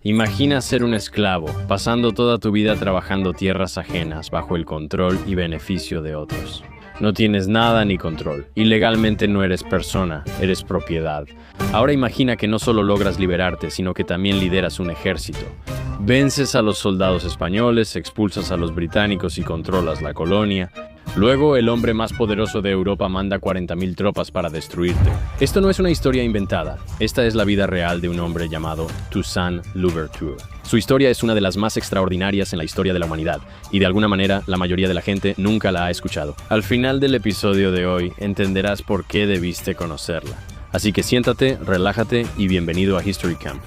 Imagina ser un esclavo, pasando toda tu vida trabajando tierras ajenas bajo el control y beneficio de otros. No tienes nada ni control. Ilegalmente no eres persona, eres propiedad. Ahora imagina que no solo logras liberarte, sino que también lideras un ejército. Vences a los soldados españoles, expulsas a los británicos y controlas la colonia. Luego, el hombre más poderoso de Europa manda 40.000 tropas para destruirte. Esto no es una historia inventada. Esta es la vida real de un hombre llamado Toussaint Louverture. Su historia es una de las más extraordinarias en la historia de la humanidad, y de alguna manera la mayoría de la gente nunca la ha escuchado. Al final del episodio de hoy, entenderás por qué debiste conocerla. Así que siéntate, relájate y bienvenido a History Camp.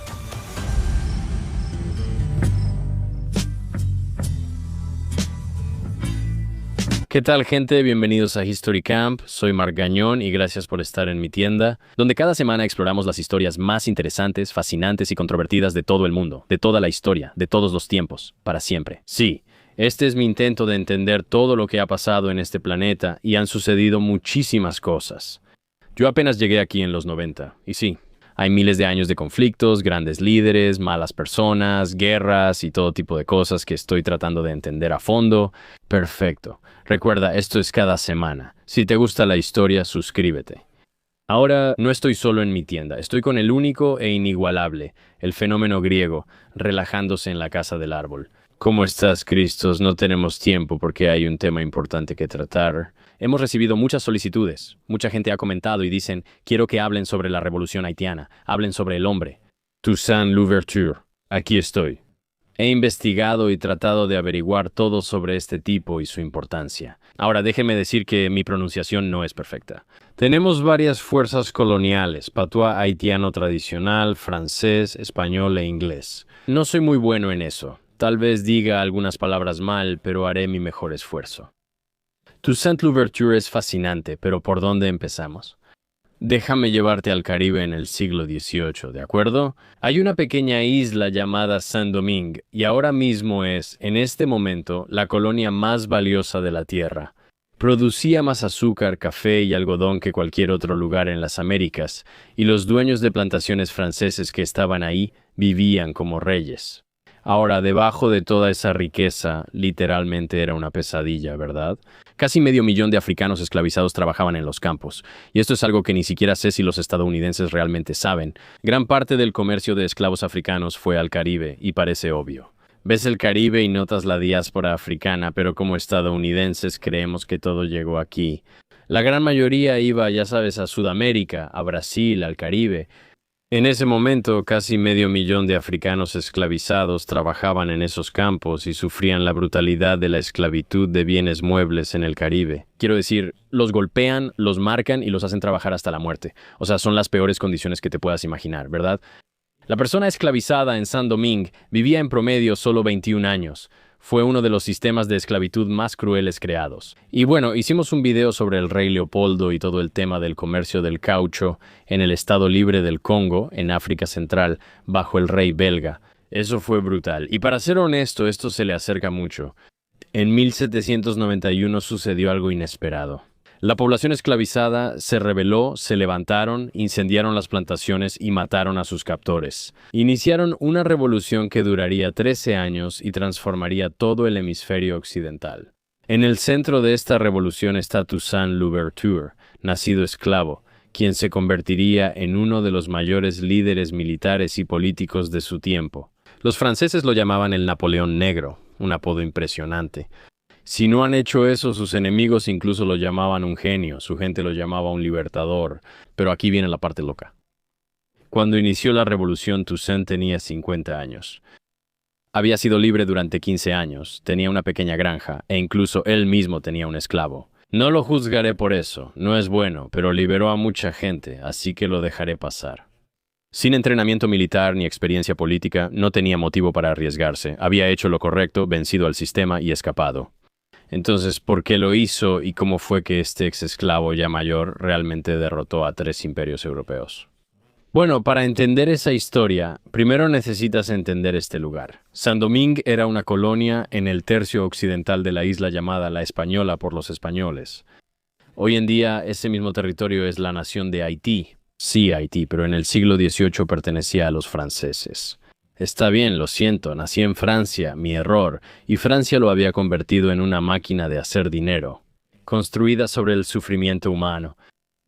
¿Qué tal, gente? Bienvenidos a History Camp. Soy Marc Gagnon y gracias por estar en mi tienda, donde cada semana exploramos las historias más interesantes, fascinantes y controvertidas de todo el mundo, de toda la historia, de todos los tiempos, para siempre. Sí, este es mi intento de entender todo lo que ha pasado en este planeta y han sucedido muchísimas cosas. Yo apenas llegué aquí en los 90, y sí, hay miles de años de conflictos, grandes líderes, malas personas, guerras y todo tipo de cosas que estoy tratando de entender a fondo. Perfecto. Recuerda, esto es cada semana. Si te gusta la historia, suscríbete. Ahora no estoy solo en mi tienda, estoy con el único e inigualable, el fenómeno griego, relajándose en la casa del árbol. ¿Cómo estás, Cristos? No tenemos tiempo porque hay un tema importante que tratar. Hemos recibido muchas solicitudes. Mucha gente ha comentado y dicen, quiero que hablen sobre la revolución haitiana, hablen sobre el hombre. Toussaint Louverture, aquí estoy. He investigado y tratado de averiguar todo sobre este tipo y su importancia. Ahora déjeme decir que mi pronunciación no es perfecta. Tenemos varias fuerzas coloniales, patuá haitiano tradicional, francés, español e inglés. No soy muy bueno en eso. Tal vez diga algunas palabras mal, pero haré mi mejor esfuerzo. Toussaint Louverture es fascinante, pero ¿por dónde empezamos? Déjame llevarte al Caribe en el siglo XVIII, ¿de acuerdo? Hay una pequeña isla llamada Saint-Domingue, y ahora mismo es, en este momento, la colonia más valiosa de la Tierra. Producía más azúcar, café y algodón que cualquier otro lugar en las Américas, y los dueños de plantaciones franceses que estaban ahí vivían como reyes. Ahora, debajo de toda esa riqueza, literalmente era una pesadilla, ¿verdad? Casi 500.000 de africanos esclavizados trabajaban en los campos, y esto es algo que ni siquiera sé si los estadounidenses realmente saben. Gran parte del comercio de esclavos africanos fue al Caribe, y parece obvio. Ves el Caribe y notas la diáspora africana, pero como estadounidenses creemos que todo llegó aquí. La gran mayoría iba, ya sabes, a Sudamérica, a Brasil, al Caribe. En ese momento, casi 500.000 de africanos esclavizados trabajaban en esos campos y sufrían la brutalidad de la esclavitud de bienes muebles en el Caribe. Quiero decir, los golpean, los marcan y los hacen trabajar hasta la muerte. O sea, son las peores condiciones que te puedas imaginar, ¿verdad? La persona esclavizada en Saint-Domingue vivía en promedio solo 21 años. Fue uno de los sistemas de esclavitud más crueles creados. Y bueno, hicimos un video sobre el rey Leopoldo y todo el tema del comercio del caucho en el Estado Libre del Congo, en África Central, bajo el rey belga. Eso fue brutal. Y para ser honesto, esto se le acerca mucho. En 1791 sucedió algo inesperado. La población esclavizada se rebeló, se levantaron, incendiaron las plantaciones y mataron a sus captores. Iniciaron una revolución que duraría 13 años y transformaría todo el hemisferio occidental. En el centro de esta revolución está Toussaint Louverture, nacido esclavo, quien se convertiría en uno de los mayores líderes militares y políticos de su tiempo. Los franceses lo llamaban el Napoleón Negro, un apodo impresionante. Si no han hecho eso, sus enemigos incluso lo llamaban un genio, su gente lo llamaba un libertador, pero aquí viene la parte loca. Cuando inició la revolución, Toussaint tenía 50 años. Había sido libre durante 15 años, tenía una pequeña granja, e incluso él mismo tenía un esclavo. No lo juzgaré por eso, no es bueno, pero liberó a mucha gente, así que lo dejaré pasar. Sin entrenamiento militar ni experiencia política, no tenía motivo para arriesgarse, había hecho lo correcto, vencido al sistema y escapado. Entonces, ¿por qué lo hizo y cómo fue que este ex esclavo ya mayor realmente derrotó a 3 imperios europeos? Bueno, para entender esa historia, primero necesitas entender este lugar. Saint-Domingue era una colonia en el tercio occidental de la isla llamada La Española por los españoles. Hoy en día, ese mismo territorio es la nación de Haití. Sí, Haití, pero en el siglo XVIII pertenecía a los franceses. Está bien, lo siento, nací en Francia, mi error, y Francia lo había convertido en una máquina de hacer dinero, construida sobre el sufrimiento humano.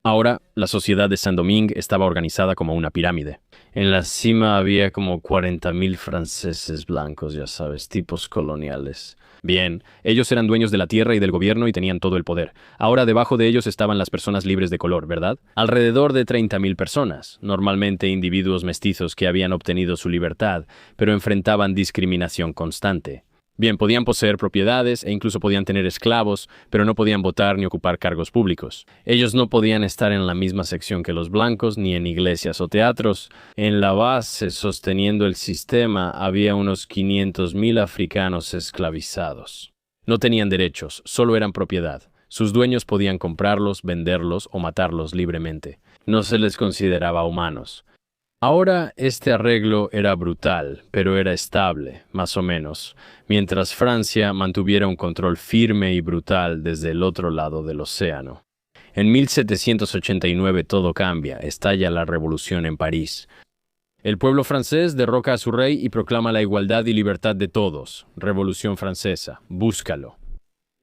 Ahora, la sociedad de Saint-Domingue estaba organizada como una pirámide. En la cima había como 40.000 franceses blancos, ya sabes, tipos coloniales. Bien, ellos eran dueños de la tierra y del gobierno y tenían todo el poder. Ahora debajo de ellos estaban las personas libres de color, ¿verdad? Alrededor de 30.000 personas, normalmente individuos mestizos que habían obtenido su libertad, pero enfrentaban discriminación constante. Bien, podían poseer propiedades e incluso podían tener esclavos, pero no podían votar ni ocupar cargos públicos. Ellos no podían estar en la misma sección que los blancos, ni en iglesias o teatros. En la base, sosteniendo el sistema, había unos 500.000 africanos esclavizados. No tenían derechos, solo eran propiedad. Sus dueños podían comprarlos, venderlos o matarlos libremente. No se les consideraba humanos. Ahora este arreglo era brutal, pero era estable, más o menos, mientras Francia mantuviera un control firme y brutal desde el otro lado del océano. En 1789 todo cambia, estalla la revolución en París. El pueblo francés derroca a su rey y proclama la igualdad y libertad de todos. Revolución Francesa, búscalo.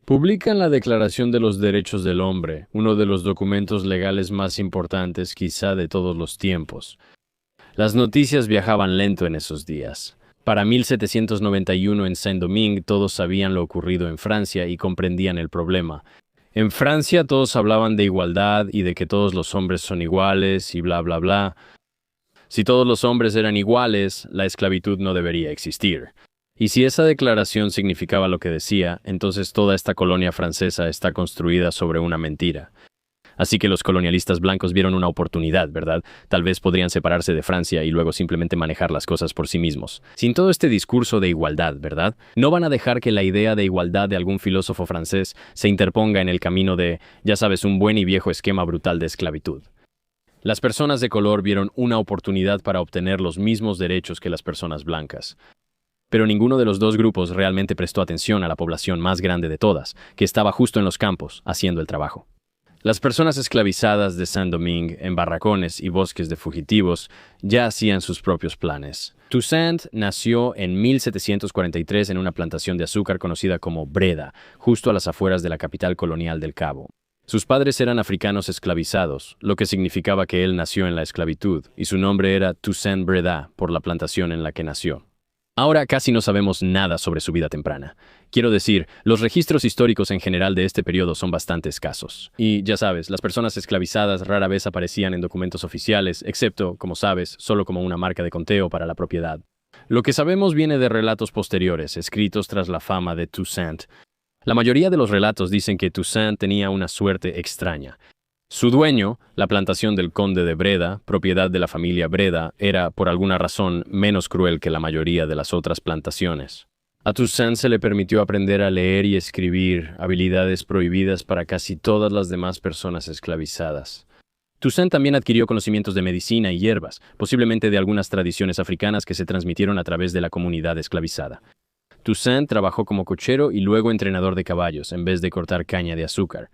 Publican la Declaración de los Derechos del Hombre, uno de los documentos legales más importantes quizá de todos los tiempos. Las noticias viajaban lento en esos días. Para 1791 en Saint-Domingue todos sabían lo ocurrido en Francia y comprendían el problema. En Francia todos hablaban de igualdad y de que todos los hombres son iguales y bla bla bla. Si todos los hombres eran iguales, la esclavitud no debería existir. Y si esa declaración significaba lo que decía, entonces toda esta colonia francesa está construida sobre una mentira. Así que los colonialistas blancos vieron una oportunidad, ¿verdad? Tal vez podrían separarse de Francia y luego simplemente manejar las cosas por sí mismos. Sin todo este discurso de igualdad, ¿verdad? No van a dejar que la idea de igualdad de algún filósofo francés se interponga en el camino de, ya sabes, un buen y viejo esquema brutal de esclavitud. Las personas de color vieron una oportunidad para obtener los mismos derechos que las personas blancas. Pero ninguno de los dos grupos realmente prestó atención a la población más grande de todas, que estaba justo en los campos, haciendo el trabajo. Las personas esclavizadas de Saint-Domingue, en barracones y bosques de fugitivos, ya hacían sus propios planes. Toussaint nació en 1743 en una plantación de azúcar conocida como Breda, justo a las afueras de la capital colonial del Cabo. Sus padres eran africanos esclavizados, lo que significaba que él nació en la esclavitud, y su nombre era Toussaint Breda por la plantación en la que nació. Ahora casi no sabemos nada sobre su vida temprana. Quiero decir, los registros históricos en general de este periodo son bastante escasos. Y ya sabes, las personas esclavizadas rara vez aparecían en documentos oficiales, excepto, como sabes, solo como una marca de conteo para la propiedad. Lo que sabemos viene de relatos posteriores, escritos tras la fama de Toussaint. La mayoría de los relatos dicen que Toussaint tenía una suerte extraña. Su dueño, la plantación del conde de Breda, propiedad de la familia Breda, era, por alguna razón, menos cruel que la mayoría de las otras plantaciones. A Toussaint se le permitió aprender a leer y escribir, habilidades prohibidas para casi todas las demás personas esclavizadas. Toussaint también adquirió conocimientos de medicina y hierbas, posiblemente de algunas tradiciones africanas que se transmitieron a través de la comunidad esclavizada. Toussaint trabajó como cochero y luego entrenador de caballos, en vez de cortar caña de azúcar.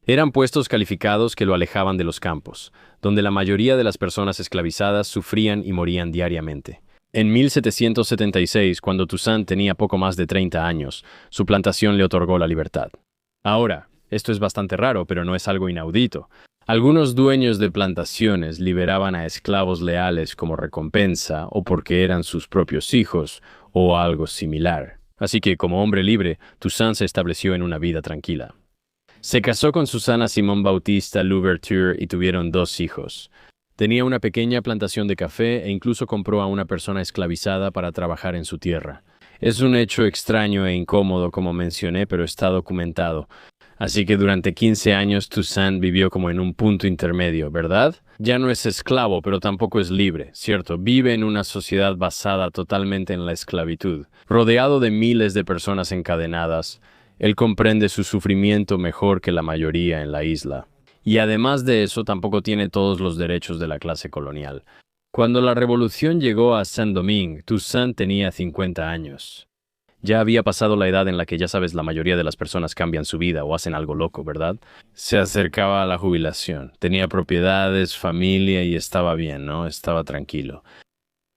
Eran puestos calificados que lo alejaban de los campos, donde la mayoría de las personas esclavizadas sufrían y morían diariamente. En 1776, cuando Toussaint tenía poco más de 30 años, su plantación le otorgó la libertad. Ahora, esto es bastante raro, pero no es algo inaudito. Algunos dueños de plantaciones liberaban a esclavos leales como recompensa o porque eran sus propios hijos o algo similar. Así que, como hombre libre, Toussaint se estableció en una vida tranquila. Se casó con Susana Simón Bautista Louverture y tuvieron 2 hijos. Tenía una pequeña plantación de café e incluso compró a una persona esclavizada para trabajar en su tierra. Es un hecho extraño e incómodo, como mencioné, pero está documentado. Así que durante 15 años Toussaint vivió como en un punto intermedio, ¿verdad? Ya no es esclavo, pero tampoco es libre, ¿cierto? Vive en una sociedad basada totalmente en la esclavitud, rodeado de miles de personas encadenadas. Él comprende su sufrimiento mejor que la mayoría en la isla. Y además de eso, tampoco tiene todos los derechos de la clase colonial. Cuando la revolución llegó a Saint-Domingue, Toussaint tenía 50 años. Ya había pasado la edad en la que, ya sabes, la mayoría de las personas cambian su vida o hacen algo loco, ¿verdad? Se acercaba a la jubilación. Tenía propiedades, familia y estaba bien, ¿no? Estaba tranquilo.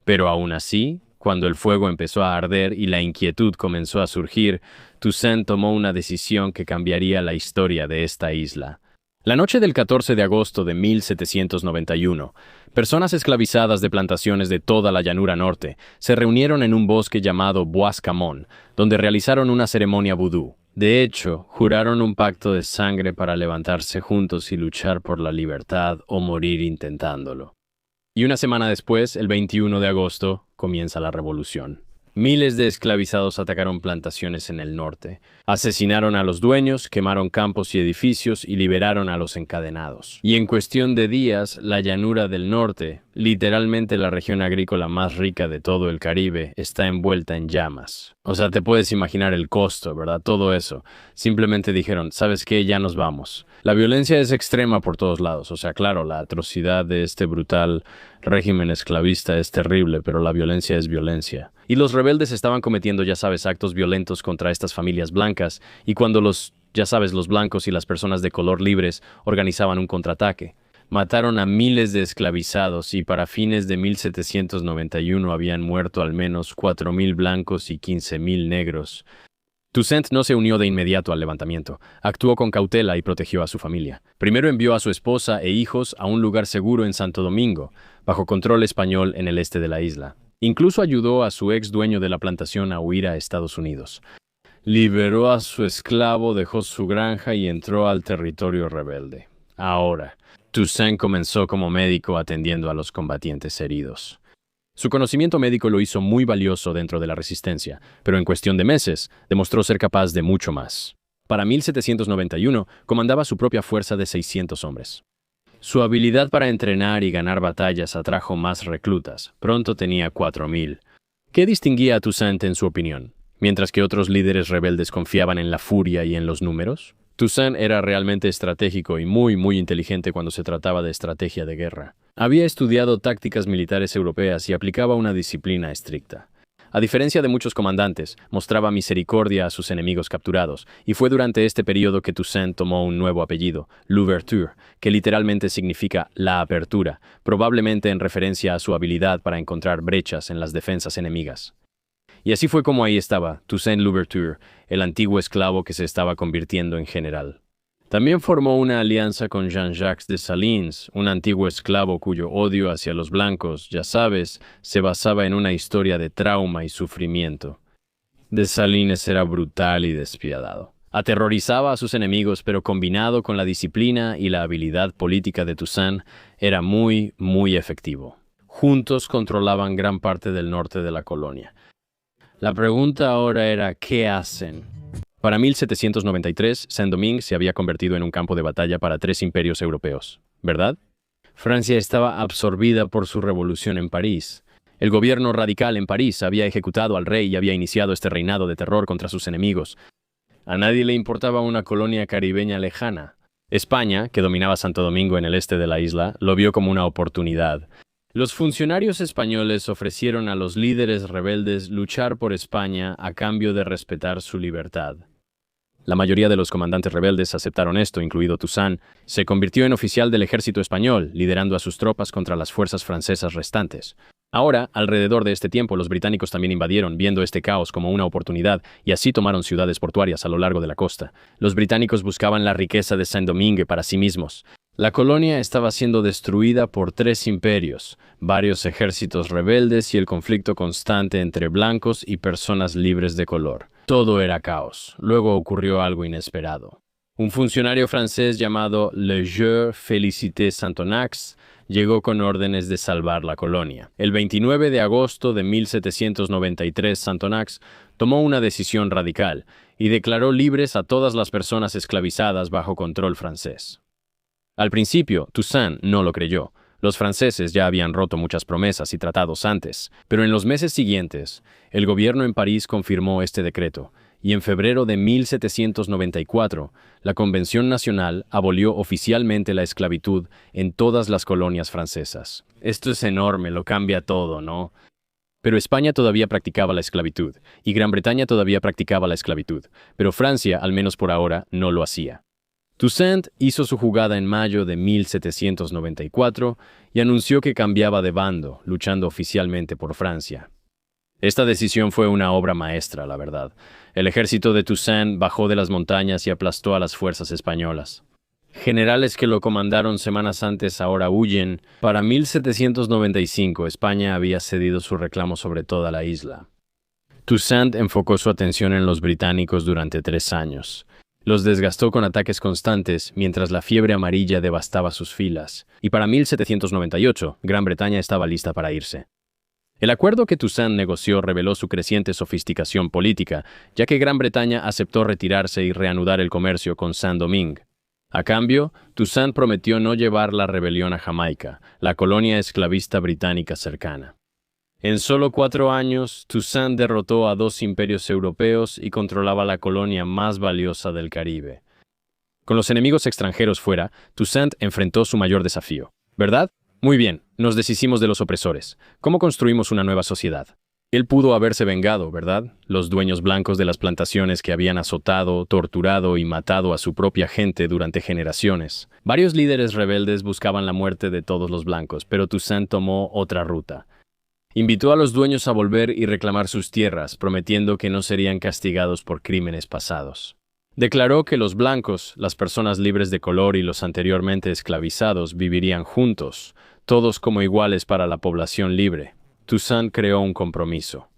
Pero aún así, Cuando el fuego empezó a arder y la inquietud comenzó a surgir, Toussaint tomó una decisión que cambiaría la historia de esta isla. La noche del 14 de agosto de 1791, personas esclavizadas de plantaciones de toda la llanura norte se reunieron en un bosque llamado Bois Camon, donde realizaron una ceremonia vudú. De hecho, juraron un pacto de sangre para levantarse juntos y luchar por la libertad o morir intentándolo. Y una semana después, el 21 de agosto, comienza la revolución. Miles de esclavizados atacaron plantaciones en el norte, asesinaron a los dueños, quemaron campos y edificios y liberaron a los encadenados. Y en cuestión de días, la llanura del norte, literalmente la región agrícola más rica de todo el Caribe, está envuelta en llamas. O sea, te puedes imaginar el costo, ¿verdad? Todo eso. Simplemente dijeron, ¿sabes qué? Ya nos vamos. La violencia es extrema por todos lados. O sea, claro, la atrocidad de este brutal régimen esclavista es terrible, pero la violencia es violencia. Y los rebeldes estaban cometiendo, ya sabes, actos violentos contra estas familias blancas, y cuando los blancos y las personas de color libres organizaban un contraataque. Mataron a miles de esclavizados y para fines de 1791 habían muerto al menos 4.000 blancos y 15.000 negros. Toussaint no se unió de inmediato al levantamiento. Actuó con cautela y protegió a su familia. Primero envió a su esposa e hijos a un lugar seguro en Santo Domingo, bajo control español en el este de la isla. Incluso ayudó a su ex dueño de la plantación a huir a Estados Unidos. Liberó a su esclavo, dejó su granja y entró al territorio rebelde. Ahora, Toussaint comenzó como médico atendiendo a los combatientes heridos. Su conocimiento médico lo hizo muy valioso dentro de la resistencia, pero en cuestión de meses demostró ser capaz de mucho más. Para 1791, comandaba su propia fuerza de 600 hombres. Su habilidad para entrenar y ganar batallas atrajo más reclutas. Pronto tenía 4.000. ¿Qué distinguía a Toussaint en su opinión? Mientras que otros líderes rebeldes confiaban en la furia y en los números, Toussaint era realmente estratégico y muy inteligente cuando se trataba de estrategia de guerra. Había estudiado tácticas militares europeas y aplicaba una disciplina estricta. A diferencia de muchos comandantes, mostraba misericordia a sus enemigos capturados, y fue durante este periodo que Toussaint tomó un nuevo apellido, Louverture, que literalmente significa la apertura, probablemente en referencia a su habilidad para encontrar brechas en las defensas enemigas. Y así fue como ahí estaba, Toussaint Louverture, el antiguo esclavo que se estaba convirtiendo en general. También formó una alianza con Jean-Jacques Dessalines, un antiguo esclavo cuyo odio hacia los blancos, ya sabes, se basaba en una historia de trauma y sufrimiento. Dessalines era brutal y despiadado. Aterrorizaba a sus enemigos, pero combinado con la disciplina y la habilidad política de Toussaint, era muy efectivo. Juntos controlaban gran parte del norte de la colonia. La pregunta ahora era, ¿qué hacen? Para 1793, Saint-Domingue se había convertido en un campo de batalla para 3 imperios europeos, ¿verdad? Francia estaba absorbida por su revolución en París. El gobierno radical en París había ejecutado al rey y había iniciado este reinado de terror contra sus enemigos. A nadie le importaba una colonia caribeña lejana. España, que dominaba Santo Domingo en el este de la isla, lo vio como una oportunidad. Los funcionarios españoles ofrecieron a los líderes rebeldes luchar por España a cambio de respetar su libertad. La mayoría de los comandantes rebeldes aceptaron esto, incluido Toussaint. Se convirtió en oficial del ejército español, liderando a sus tropas contra las fuerzas francesas restantes. Ahora, alrededor de este tiempo, los británicos también invadieron, viendo este caos como una oportunidad, y así tomaron ciudades portuarias a lo largo de la costa. Los británicos buscaban la riqueza de Saint-Domingue para sí mismos. La colonia estaba siendo destruida por 3 imperios, varios ejércitos rebeldes y el conflicto constante entre blancos y personas libres de color. Todo era caos. Luego ocurrió algo inesperado. Un funcionario francés llamado Leger Félicité Santonax llegó con órdenes de salvar la colonia. El 29 de agosto de 1793, Santonax tomó una decisión radical y declaró libres a todas las personas esclavizadas bajo control francés. Al principio, Toussaint no lo creyó. Los franceses ya habían roto muchas promesas y tratados antes, pero en los meses siguientes, el gobierno en París confirmó este decreto, y en febrero de 1794, la Convención Nacional abolió oficialmente la esclavitud en todas las colonias francesas. Esto es enorme, lo cambia todo, ¿no? Pero España todavía practicaba la esclavitud, y Gran Bretaña todavía practicaba la esclavitud, pero Francia, al menos por ahora, no lo hacía. Toussaint hizo su jugada en mayo de 1794 y anunció que cambiaba de bando, luchando oficialmente por Francia. Esta decisión fue una obra maestra, la verdad. El ejército de Toussaint bajó de las montañas y aplastó a las fuerzas españolas. Generales que lo comandaron semanas antes ahora huyen. Para 1795, España había cedido su reclamo sobre toda la isla. Toussaint enfocó su atención en los británicos durante 3 años. Los desgastó con ataques constantes mientras la fiebre amarilla devastaba sus filas, y para 1798, Gran Bretaña estaba lista para irse. El acuerdo que Toussaint negoció reveló su creciente sofisticación política, ya que Gran Bretaña aceptó retirarse y reanudar el comercio con Saint-Domingue. A cambio, Toussaint prometió no llevar la rebelión a Jamaica, la colonia esclavista británica cercana. En solo 4 años, Toussaint derrotó a 2 imperios europeos y controlaba la colonia más valiosa del Caribe. Con los enemigos extranjeros fuera, Toussaint enfrentó su mayor desafío. ¿Verdad? Muy bien, nos deshicimos de los opresores. ¿Cómo construimos una nueva sociedad? Él pudo haberse vengado, ¿verdad? Los dueños blancos de las plantaciones que habían azotado, torturado y matado a su propia gente durante generaciones. Varios líderes rebeldes buscaban la muerte de todos los blancos, pero Toussaint tomó otra ruta. Invitó a los dueños a volver y reclamar sus tierras, prometiendo que no serían castigados por crímenes pasados. Declaró que los blancos, las personas libres de color y los anteriormente esclavizados vivirían juntos, todos como iguales para la población libre. Toussaint creó un compromiso.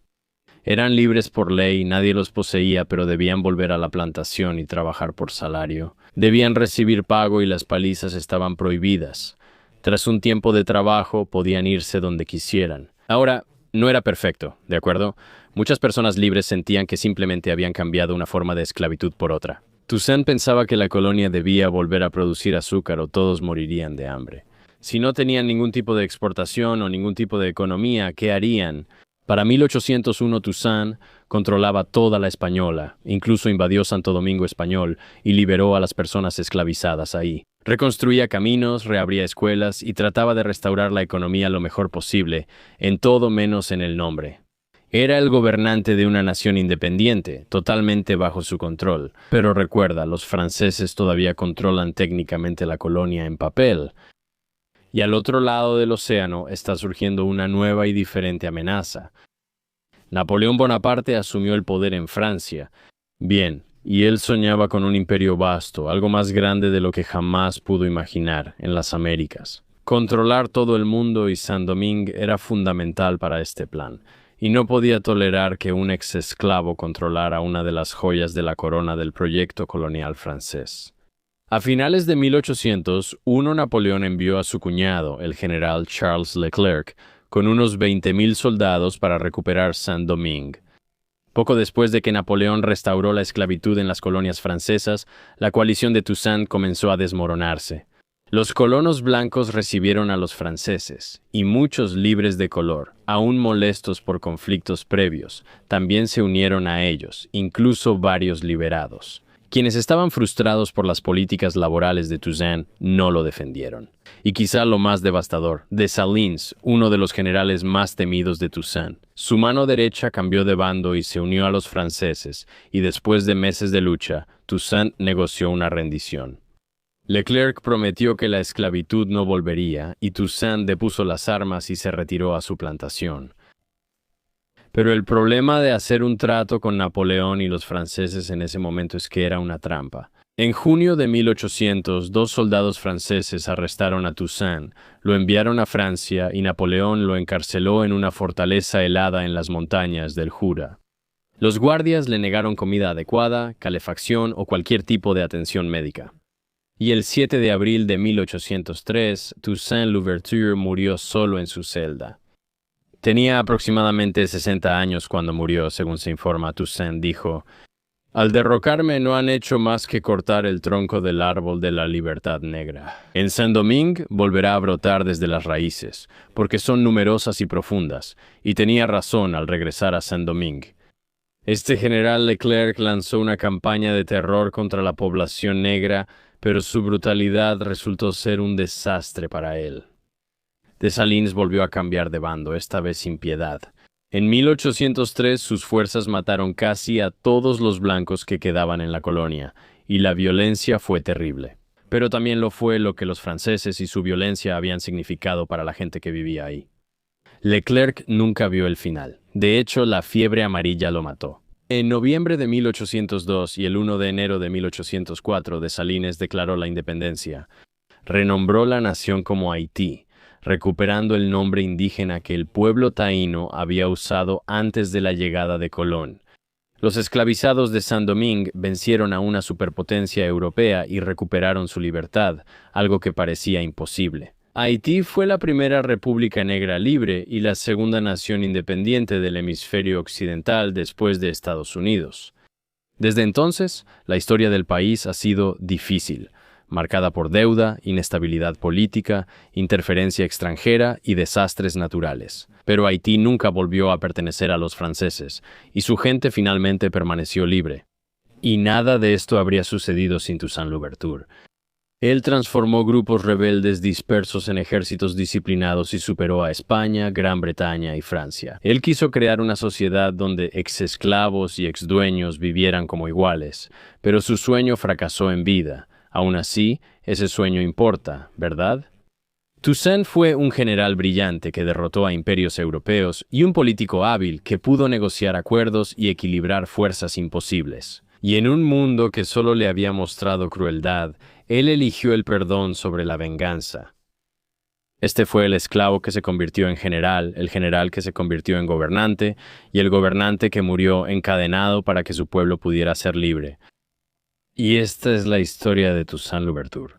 Eran libres por ley, nadie los poseía, pero debían volver a la plantación y trabajar por salario. Debían recibir pago y las palizas estaban prohibidas. Tras un tiempo de trabajo, podían irse donde quisieran. Ahora, no era perfecto, ¿de acuerdo? Muchas personas libres sentían que simplemente habían cambiado una forma de esclavitud por otra. Toussaint pensaba que la colonia debía volver a producir azúcar o todos morirían de hambre. Si no tenían ningún tipo de exportación o ningún tipo de economía, ¿qué harían? Para 1801 Toussaint controlaba toda la Española, incluso invadió Santo Domingo Español y liberó a las personas esclavizadas ahí. Reconstruía caminos, reabría escuelas y trataba de restaurar la economía lo mejor posible, en todo menos en el nombre. Era el gobernante de una nación independiente, totalmente bajo su control. Pero recuerda, los franceses todavía controlan técnicamente la colonia en papel. Y al otro lado del océano está surgiendo una nueva y diferente amenaza. Napoleón Bonaparte asumió el poder en Francia. Bien, y él soñaba con un imperio vasto, algo más grande de lo que jamás pudo imaginar en las Américas. Controlar todo el mundo y Saint-Domingue era fundamental para este plan, y no podía tolerar que un ex-esclavo controlara una de las joyas de la corona del proyecto colonial francés. A finales de 1801, Napoleón envió a su cuñado, el general Charles Leclerc, con unos 20,000 soldados para recuperar Saint-Domingue. Poco después de que Napoleón restauró la esclavitud en las colonias francesas, la coalición de Toussaint comenzó a desmoronarse. Los colonos blancos recibieron a los franceses, y muchos libres de color, aún molestos por conflictos previos, también se unieron a ellos, incluso varios liberados. Quienes estaban frustrados por las políticas laborales de Toussaint no lo defendieron. Y quizá lo más devastador, Dessalines, uno de los generales más temidos de Toussaint. Su mano derecha cambió de bando y se unió a los franceses, y después de meses de lucha, Toussaint negoció una rendición. Leclerc prometió que la esclavitud no volvería, y Toussaint depuso las armas y se retiró a su plantación. Pero el problema de hacer un trato con Napoleón y los franceses en ese momento es que era una trampa. En junio de 1800, 2 soldados franceses arrestaron a Toussaint, lo enviaron a Francia y Napoleón lo encarceló en una fortaleza helada en las montañas del Jura. Los guardias le negaron comida adecuada, calefacción o cualquier tipo de atención médica. Y el 7 de abril de 1803, Toussaint Louverture murió solo en su celda. Tenía aproximadamente 60 años cuando murió, según se informa. Toussaint dijo: «Al derrocarme no han hecho más que cortar el tronco del árbol de la libertad negra. En Saint-Domingue volverá a brotar desde las raíces, porque son numerosas y profundas, y tenía razón al regresar a Saint-Domingue». Este general Leclerc lanzó una campaña de terror contra la población negra, pero su brutalidad resultó ser un desastre para él. Dessalines volvió a cambiar de bando, esta vez sin piedad. En 1803 sus fuerzas mataron casi a todos los blancos que quedaban en la colonia, y la violencia fue terrible. Pero también lo fue lo que los franceses y su violencia habían significado para la gente que vivía ahí. Leclerc nunca vio el final. De hecho, la fiebre amarilla lo mató. En noviembre de 1802 y el 1 de enero de 1804, Dessalines declaró la independencia. Renombró la nación como Haití, recuperando el nombre indígena que el pueblo taíno había usado antes de la llegada de Colón. Los esclavizados de Saint-Domingue vencieron a una superpotencia europea y recuperaron su libertad, algo que parecía imposible. Haití fue la primera república negra libre y la segunda nación independiente del hemisferio occidental después de Estados Unidos. Desde entonces, la historia del país ha sido difícil, marcada por deuda, inestabilidad política, interferencia extranjera y desastres naturales. Pero Haití nunca volvió a pertenecer a los franceses, y su gente finalmente permaneció libre. Y nada de esto habría sucedido sin Toussaint Louverture. Él transformó grupos rebeldes dispersos en ejércitos disciplinados y superó a España, Gran Bretaña y Francia. Él quiso crear una sociedad donde exesclavos y exdueños vivieran como iguales, pero su sueño fracasó en vida. Aún así, ese sueño importa, ¿verdad? Toussaint fue un general brillante que derrotó a imperios europeos y un político hábil que pudo negociar acuerdos y equilibrar fuerzas imposibles. Y en un mundo que solo le había mostrado crueldad, él eligió el perdón sobre la venganza. Este fue el esclavo que se convirtió en general, el general que se convirtió en gobernante, y el gobernante que murió encadenado para que su pueblo pudiera ser libre. Y esta es la historia de Toussaint Louverture.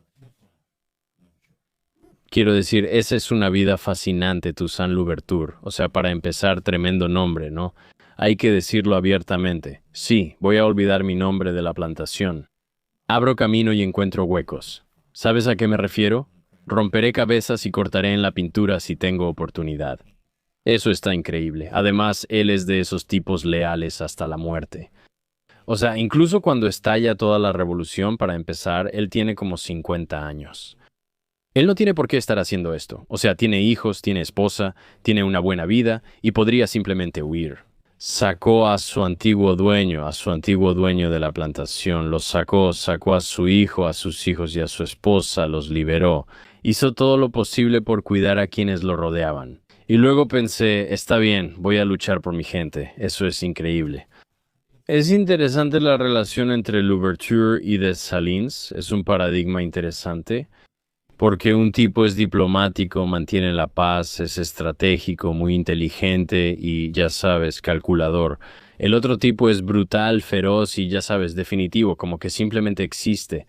Quiero decir, esa es una vida fascinante, Toussaint Louverture. O sea, para empezar, tremendo nombre, ¿no? Hay que decirlo abiertamente. Sí, voy a olvidar mi nombre de la plantación. Abro camino y encuentro huecos. ¿Sabes a qué me refiero? Romperé cabezas y cortaré en la pintura si tengo oportunidad. Eso está increíble. Además, él es de esos tipos leales hasta la muerte. O sea, incluso cuando estalla toda la revolución, para empezar, él tiene como 50 años. Él no tiene por qué estar haciendo esto. O sea, tiene hijos, tiene esposa, tiene una buena vida y podría simplemente huir. Sacó a su antiguo dueño de la plantación, los sacó a su hijo, a sus hijos y a su esposa, los liberó. Hizo todo lo posible por cuidar a quienes lo rodeaban. Y luego pensé, está bien, voy a luchar por mi gente, eso es increíble. Es interesante la relación entre Louverture y Dessalines, es un paradigma interesante. Porque un tipo es diplomático, mantiene la paz, es estratégico, muy inteligente y, ya sabes, calculador. El otro tipo es brutal, feroz y, ya sabes, definitivo, como que simplemente existe.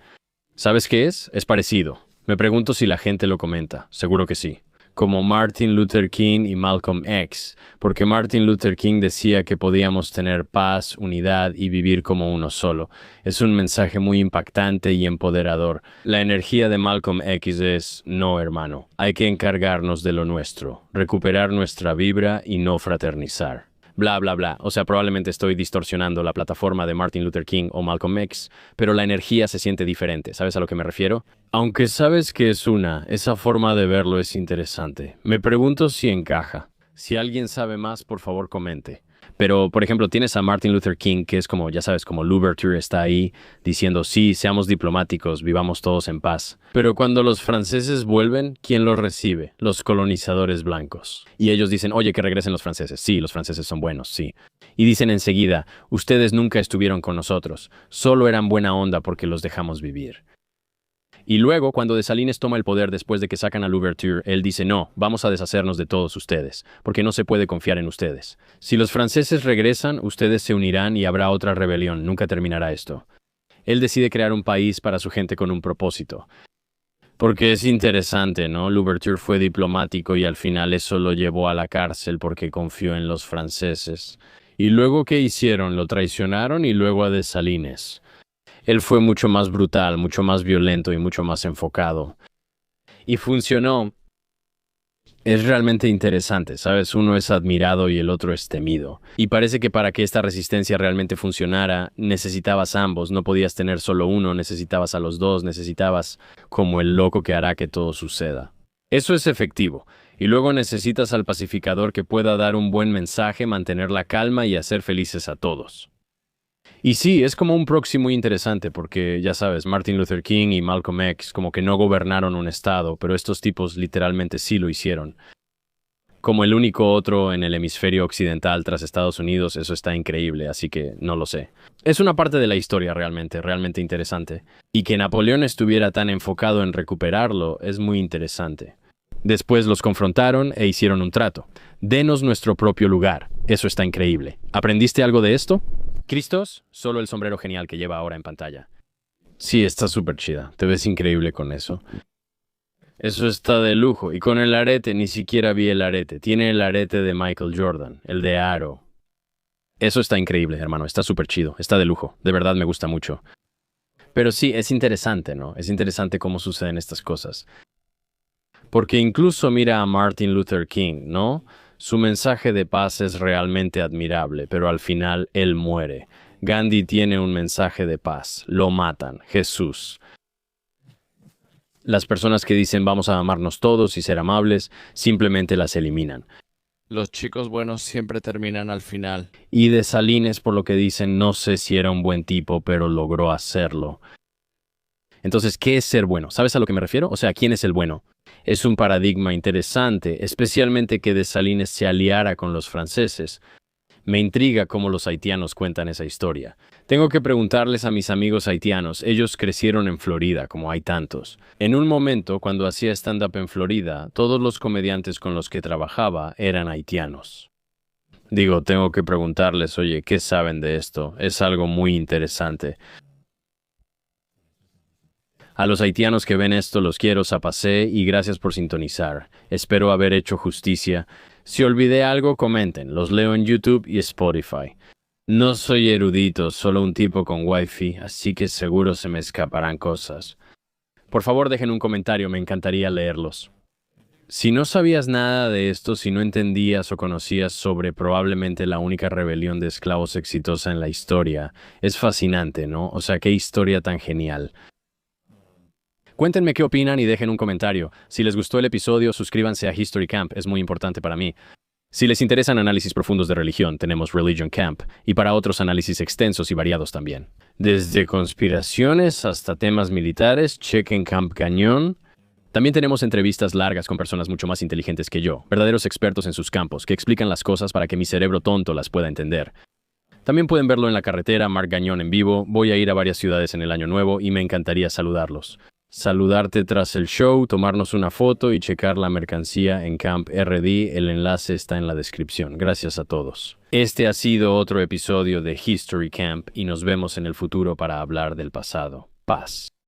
¿Sabes qué es? Es parecido. Me pregunto si la gente lo comenta. Seguro que sí. Como Martin Luther King y Malcolm X, porque Martin Luther King decía que podíamos tener paz, unidad y vivir como uno solo. Es un mensaje muy impactante y empoderador. La energía de Malcolm X es, no hermano, hay que encargarnos de lo nuestro, recuperar nuestra vibra y no fraternizar. Bla, bla, bla. O sea, probablemente estoy distorsionando la plataforma de Martin Luther King o Malcolm X, pero la energía se siente diferente. ¿Sabes a lo que me refiero? Aunque sabes que es esa forma de verlo es interesante. Me pregunto si encaja. Si alguien sabe más, por favor comente. Pero, por ejemplo, tienes a Martin Luther King, que es como, ya sabes, como Louverture está ahí diciendo, sí, seamos diplomáticos, vivamos todos en paz. Pero cuando los franceses vuelven, ¿quién los recibe? Los colonizadores blancos. Y ellos dicen, oye, que regresen los franceses. Sí, los franceses son buenos, sí. Y dicen enseguida, ustedes nunca estuvieron con nosotros, solo eran buena onda porque los dejamos vivir. Y luego, cuando Dessalines toma el poder después de que sacan a Louverture, él dice, no, vamos a deshacernos de todos ustedes, porque no se puede confiar en ustedes. Si los franceses regresan, ustedes se unirán y habrá otra rebelión, nunca terminará esto. Él decide crear un país para su gente con un propósito. Porque es interesante, ¿no? Louverture fue diplomático y al final eso lo llevó a la cárcel porque confió en los franceses. ¿Y luego qué hicieron? Lo traicionaron y luego a Dessalines. Él fue mucho más brutal, mucho más violento y mucho más enfocado. Y funcionó. Es realmente interesante, ¿sabes? Uno es admirado y el otro es temido. Y parece que para que esta resistencia realmente funcionara, necesitabas ambos, no podías tener solo uno, necesitabas a los dos, necesitabas como el loco que hará que todo suceda. Eso es efectivo. Y luego necesitas al pacificador que pueda dar un buen mensaje, mantener la calma y hacer felices a todos. Y sí, es como un proxy muy interesante porque, ya sabes, Martin Luther King y Malcolm X como que no gobernaron un estado, pero estos tipos literalmente sí lo hicieron. Como el único otro en el hemisferio occidental tras Estados Unidos, eso está increíble, así que no lo sé. Es una parte de la historia realmente interesante. Y que Napoleón estuviera tan enfocado en recuperarlo es muy interesante. Después los confrontaron e hicieron un trato. Denos nuestro propio lugar. Eso está increíble. ¿Aprendiste algo de esto? Cristos, solo el sombrero genial que lleva ahora en pantalla. Sí, está súper chida. Te ves increíble con eso. Eso está de lujo. Y con el arete, ni siquiera vi el arete. Tiene el arete de Michael Jordan, el de aro. Eso está increíble, hermano. Está súper chido. Está de lujo. De verdad me gusta mucho. Pero sí, es interesante, ¿no? Es interesante cómo suceden estas cosas. Porque incluso mira a Martin Luther King, ¿no? Su mensaje de paz es realmente admirable, pero al final él muere. Gandhi tiene un mensaje de paz. Lo matan. Jesús. Las personas que dicen vamos a amarnos todos y ser amables, simplemente las eliminan. Los chicos buenos siempre terminan al final. Y Dessalines, por lo que dicen, no sé si era un buen tipo, pero logró hacerlo. Entonces, ¿qué es ser bueno? ¿Sabes a lo que me refiero? O sea, ¿quién es el bueno? Es un paradigma interesante, especialmente que Dessalines se aliara con los franceses. Me intriga cómo los haitianos cuentan esa historia. Tengo que preguntarles a mis amigos haitianos. Ellos crecieron en Florida, como hay tantos. En un momento, cuando hacía stand-up en Florida, todos los comediantes con los que trabajaba eran haitianos. Digo, tengo que preguntarles, oye, ¿qué saben de esto? Es algo muy interesante. A los haitianos que ven esto los quiero, zapacé, y gracias por sintonizar. Espero haber hecho justicia. Si olvidé algo, comenten. Los leo en YouTube y Spotify. No soy erudito, solo un tipo con wifi, así que seguro se me escaparán cosas. Por favor, dejen un comentario, me encantaría leerlos. Si no sabías nada de esto, si no entendías o conocías sobre probablemente la única rebelión de esclavos exitosa en la historia, es fascinante, ¿no? O sea, qué historia tan genial. Cuéntenme qué opinan y dejen un comentario. Si les gustó el episodio, suscríbanse a History Camp, es muy importante para mí. Si les interesan análisis profundos de religión, tenemos Religion Camp, y para otros análisis extensos y variados también. Desde conspiraciones hasta temas militares, chequen Camp Cañón. También tenemos entrevistas largas con personas mucho más inteligentes que yo, verdaderos expertos en sus campos, que explican las cosas para que mi cerebro tonto las pueda entender. También pueden verlo en la carretera, Marc Gagnon en vivo. Voy a ir a varias ciudades en el año nuevo y me encantaría saludarlos. Saludarte tras el show, tomarnos una foto y checar la mercancía en Camp RD. El enlace está en la descripción. Gracias a todos. Este ha sido otro episodio de History Camp y nos vemos en el futuro para hablar del pasado. Paz.